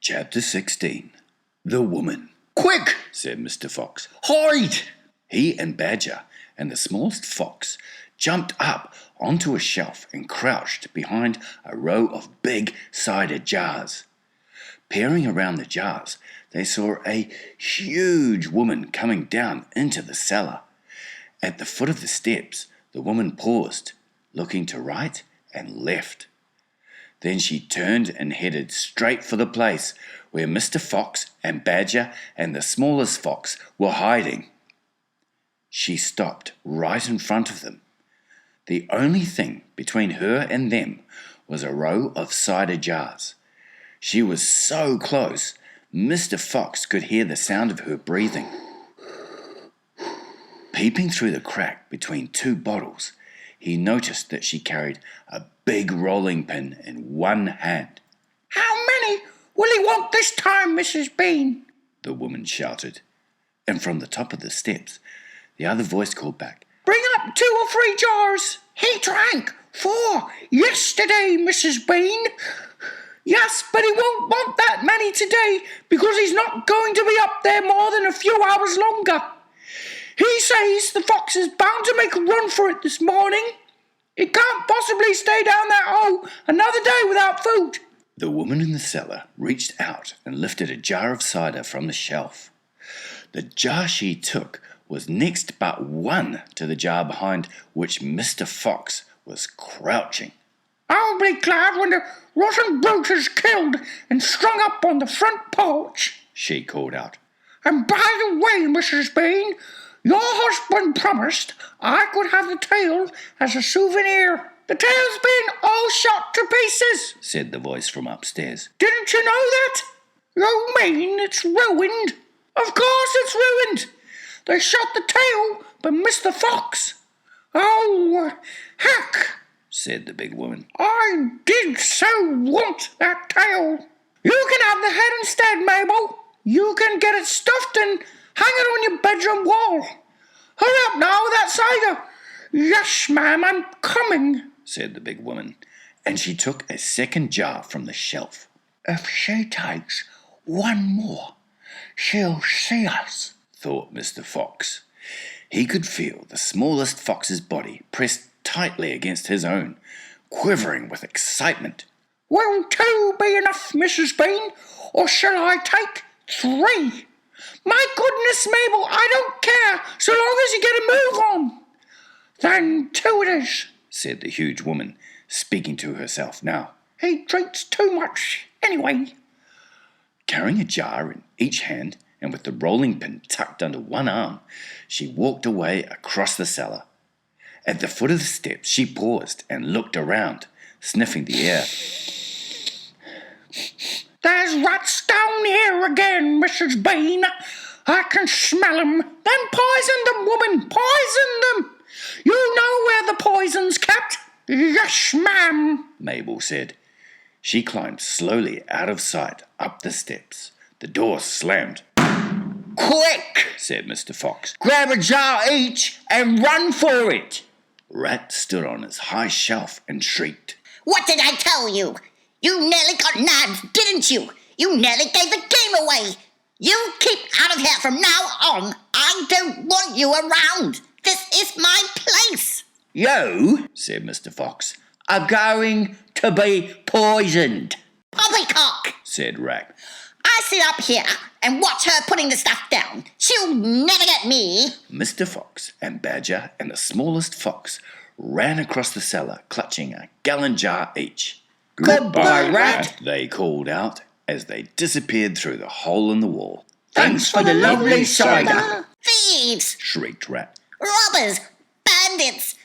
Chapter 16. The Woman. "Quick," said Mr. Fox. "Hide!" He and Badger and the smallest fox jumped up onto a shelf and crouched behind a row of big cider jars. Peering around the jars, they saw a huge woman coming down into the cellar. At the foot of the steps, the woman paused, looking to right and left. Then she turned and headed straight for the place where Mr. Fox and Badger and the smallest fox were hiding. She stopped right in front of them. The only thing between her and them was a row of cider jars. She was so close, Mr. Fox could hear the sound of her breathing. Peeping through the crack between two bottles, he noticed that she carried a big rolling pin in one hand. "How many will he want this time, Mrs. Bean?" the woman shouted. And from the top of the steps, the other voice called back, "Bring up 2 or 3 jars. He drank 4 yesterday, Mrs. Bean." "Yes, but he won't want that many today because he's not going to be up there more than a few hours longer. He says the fox is bound to make a run for it this morning. He can't possibly stay down that hole another day without food." The woman in the cellar reached out and lifted a jar of cider from the shelf. The jar she took was next but one to the jar behind which Mr. Fox was crouching. "I'll be glad when the rotten brute is killed and strung up on the front porch," she called out. "And by the way, Mrs. Bean, your husband promised I could have the tail as a souvenir." "The tail's been all shot to pieces," said the voice from upstairs. "Didn't you know that?" "You mean it's ruined?" "Of course it's ruined. They shot the tail, but Mr. Fox." "Oh, heck," said the big woman. "I did so want that tail." "You can have the head instead, Mabel. You can get it stuffed and hang it on your bedroom wall. Hurry up now with that cider." "Yes, ma'am, I'm coming," said the big woman, and she took a second jar from the shelf. "If she takes one more, she'll see us," thought Mr. Fox. He could feel the smallest fox's body pressed tightly against his own, quivering with excitement. "Will 2 be enough, Mrs. Bean, or shall I take 3? "My goodness, Mabel, I don't care, so long as you get a move on." "Then 2 it is," said the huge woman, speaking to herself now. "He drinks too much anyway." Carrying a jar in each hand and with the rolling pin tucked under one arm, she walked away across the cellar. At the foot of the steps, she paused and looked around, sniffing the air. "There's rats down here again, Mrs. Bean. I can smell 'em. Then poison them, woman, poison them. You know where the poison's kept." "Yes, ma'am," Mabel said. She climbed slowly out of sight up the steps. The door slammed. "Quick," said Mr. Fox. "Grab a jar each and run for it." Rat stood on his high shelf and shrieked. "What did I tell you? You nearly got nabbed, didn't you? You nearly gave the game away. You keep out of here from now on. I don't want you around. This is my place." "You," said Mr. Fox, "are going to be poisoned." "Poppycock," said Rat. "I sit up here and watch her putting the stuff down. She'll never get me." Mr. Fox and Badger and the smallest fox ran across the cellar, clutching a gallon jar each. "Goodbye, Rat," they called out as they disappeared through the hole in the wall. "Thanks for the lovely cider." "Thieves, shrieked Rat. robbers, bandits,